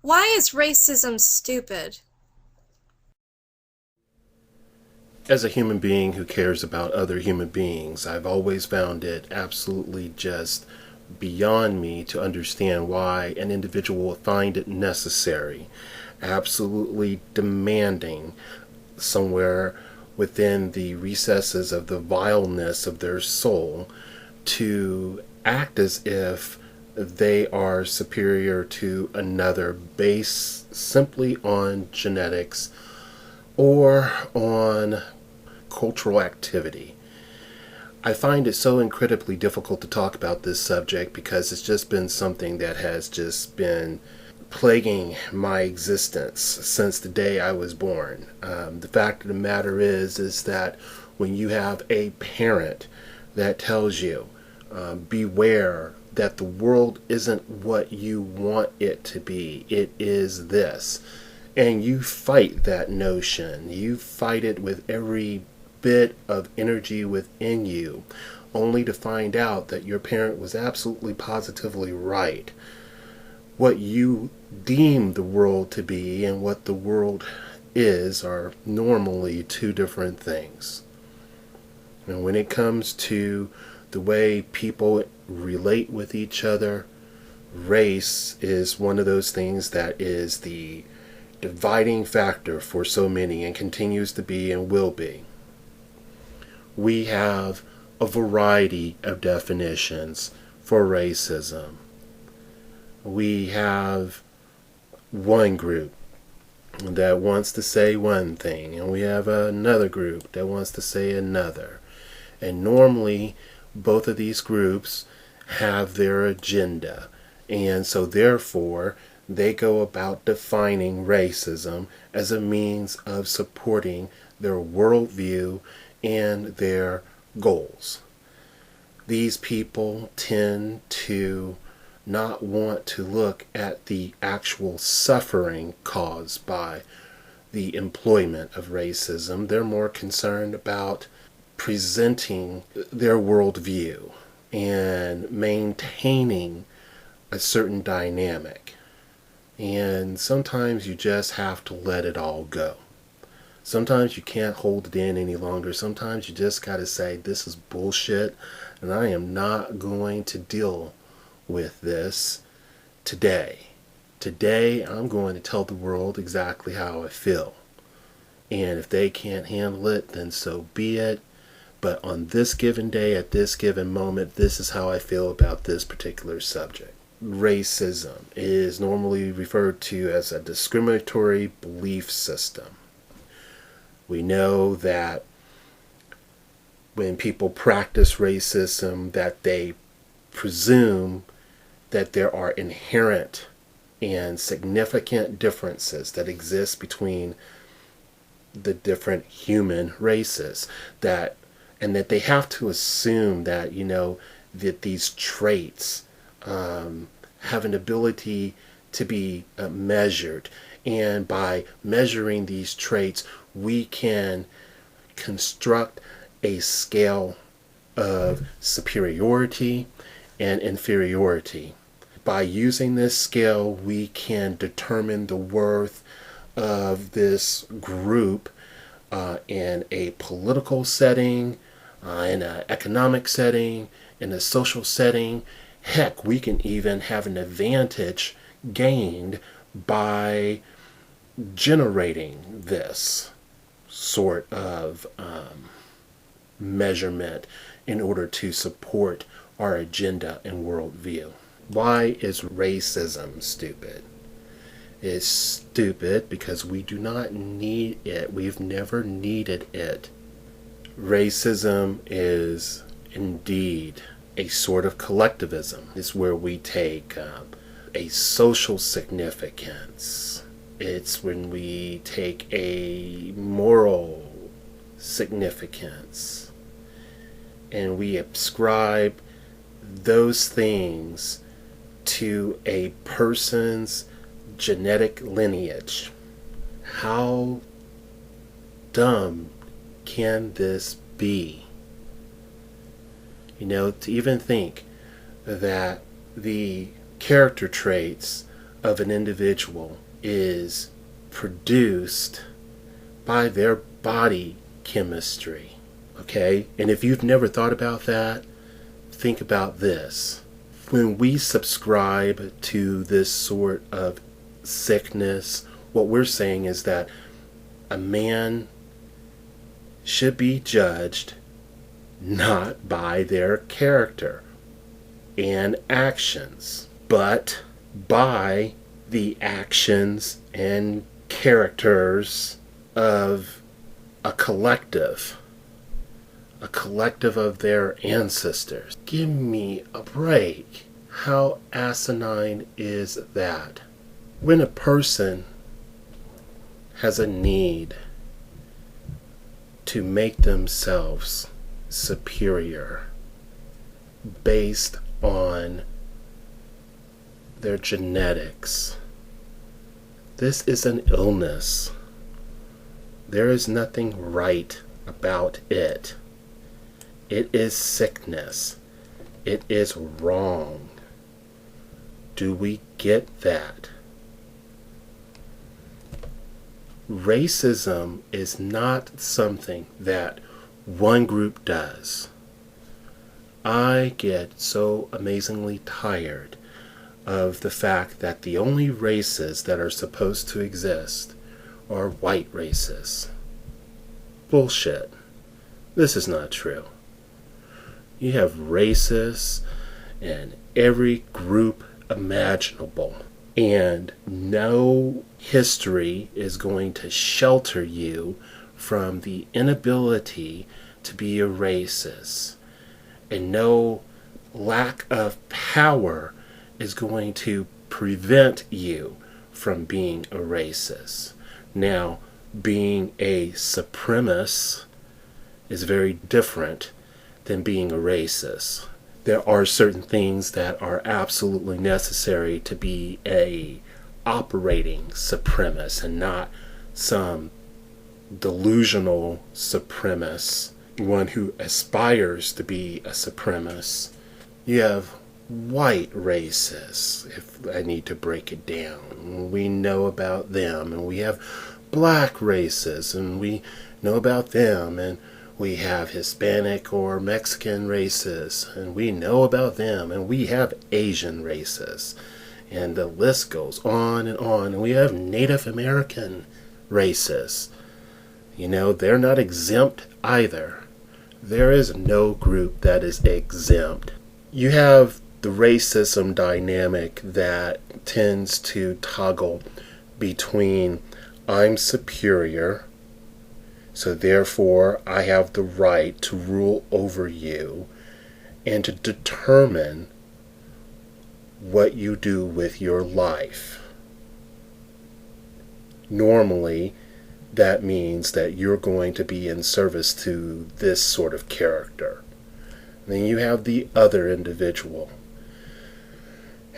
Why is racism stupid? As a human being who cares about other human beings, I've always found it absolutely just beyond me to understand why an individual would find it necessary, absolutely demanding somewhere within the recesses of the vileness of their soul to act as if they are superior to another based simply on genetics or on cultural activity. I find it so incredibly difficult to talk about this subject because it's just been something that has just been plaguing my existence since the day I was born. The fact of the matter is that when you have a parent that tells you, beware that the world isn't what you want it to be, it is this. And you fight that notion. You fight it with every bit of energy within you, only to find out that your parent was absolutely positively right. What you deem the world to be and what the world is are normally two different things. And when it comes to the way people relate with each other, race is one of those things that is the dividing factor for so many and continues to be and will be. We have a variety of definitions for racism. We have one group that wants to say one thing, and we have another group that wants to say another. And normally, both of these groups have their agenda. And so, therefore, they go about defining racism as a means of supporting their worldview and their goals. These people tend to not want to look at the actual suffering caused by the employment of racism. They're more concerned about presenting their worldview and maintaining a certain dynamic. And sometimes you just have to let it all go. Sometimes you can't hold it in any longer. Sometimes you just got to say, this is bullshit, and I am not going to deal with this today. Today, I'm going to tell the world exactly how I feel. And if they can't handle it, then so be it. But on this given day, at this given moment, this is how I feel about this particular subject. Racism is normally referred to as a discriminatory belief system. We know that when people practice racism, that they presume that there are inherent and significant differences that exist between the different human races, and that they have to assume that that these traits have an ability to be measured, and by measuring these traits we can construct a scale of superiority and inferiority. By using this scale, we can determine the worth of this group in a political setting, in an economic setting, in a social setting. Heck, we can even have an advantage gained by generating this sort of measurement in order to support our agenda and worldview. Why is racism stupid? It's stupid because we do not need it. We've never needed it. Racism is indeed a sort of collectivism. It's where we take a social significance. It's when we take a moral significance and we ascribe those things to a person's genetic lineage. How dumb can this be? To even think that the character traits of an individual is produced by their body chemistry. Okay? And if you've never thought about that, think about this. When we subscribe to this sort of sickness, what we're saying is that a man should be judged not by their character and actions, but by the actions and characters of a collective of their ancestors. Give me a break. How asinine is that? When a person has a need to make themselves superior based on their genetics, this is an illness. There is nothing right about it. It is sickness. It is wrong. Do we get that? Racism is not something that one group does. I get so amazingly tired of the fact that the only races that are supposed to exist are white races. Bullshit. This is not true. You have racists in every group imaginable, and no history is going to shelter you from the inability to be a racist, and no lack of power is going to prevent you from being a racist. Now, being a supremacist is very different than being a racist. There are certain things that are absolutely necessary to be a operating supremacist and not some delusional supremacist, one who aspires to be a supremacist. You have white racists, if I need to break it down. We know about them, and we have black racists, and we know about them, and we have Hispanic or Mexican racists, and we know about them, and we have Asian racists, and the list goes on, and we have Native American racists. You know, they're not exempt either. There is no group that is exempt. You have the racism dynamic that tends to toggle between I'm superior, so therefore I have the right to rule over you and to determine what you do with your life. Normally, that means that you're going to be in service to this sort of character. And then you have the other individual.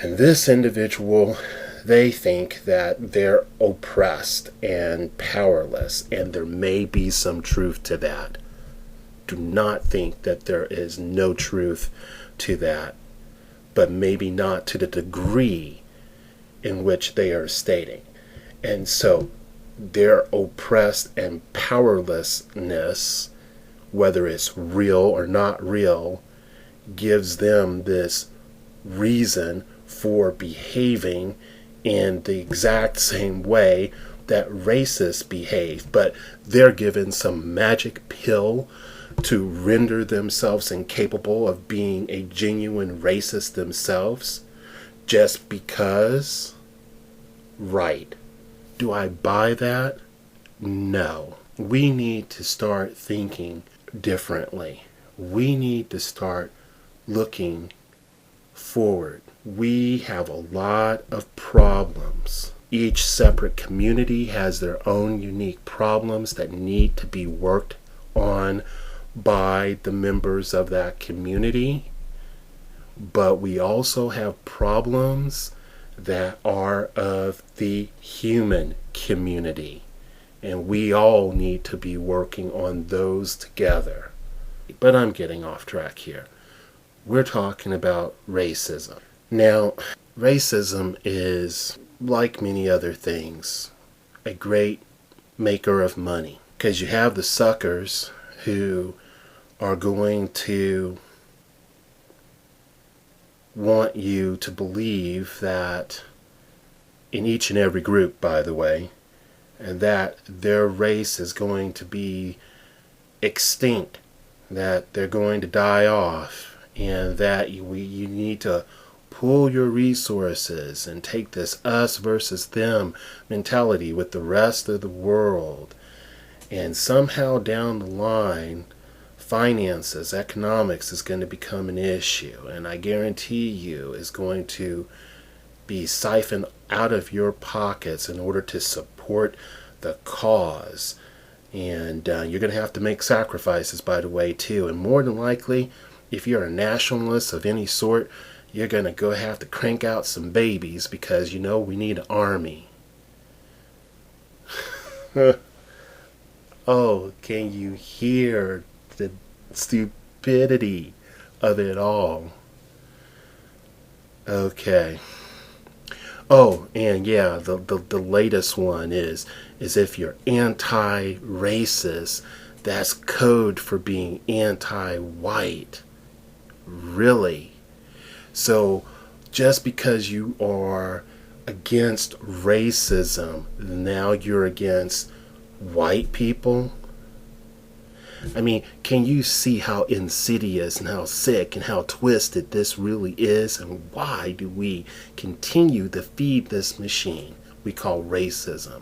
And this individual, they think that they're oppressed and powerless, and there may be some truth to that. Do not think that there is no truth to that, but maybe not to the degree in which they are stating. And so their oppressed and powerlessness, whether it's real or not real, gives them this reason for behaving in the exact same way that racists behave, but they're given some magic pill to render themselves incapable of being a genuine racist themselves just because. Right. Do I buy that? No. We need to start thinking differently. We need to start looking forward. We have a lot of problems. Each separate community has their own unique problems that need to be worked on by the members of that community. But we also have problems that are of the human community. And we all need to be working on those together. But I'm getting off track here. We're talking about racism. Now, racism is like many other things, a great maker of money. Because you have the suckers who are going to want you to believe that, in each and every group, by the way, and that their race is going to be extinct, that they're going to die off, and that you need to pool your resources and take this us versus them mentality with the rest of the world. And somehow down the line, finances, economics is going to become an issue. And I guarantee you is going to be siphoned out of your pockets in order to support the cause. And you're going to have to make sacrifices, by the way, too. And more than likely, if you're a nationalist of any sort, you're going to go have to crank out some babies because, we need an army. Oh, can you hear the stupidity of it all? Okay. Oh, and yeah, the latest one is if you're anti-racist, that's code for being anti-white. Really? So just because you are against racism, now you're against white people? I mean, can you see how insidious and how sick and how twisted this really is? And why do we continue to feed this machine we call racism?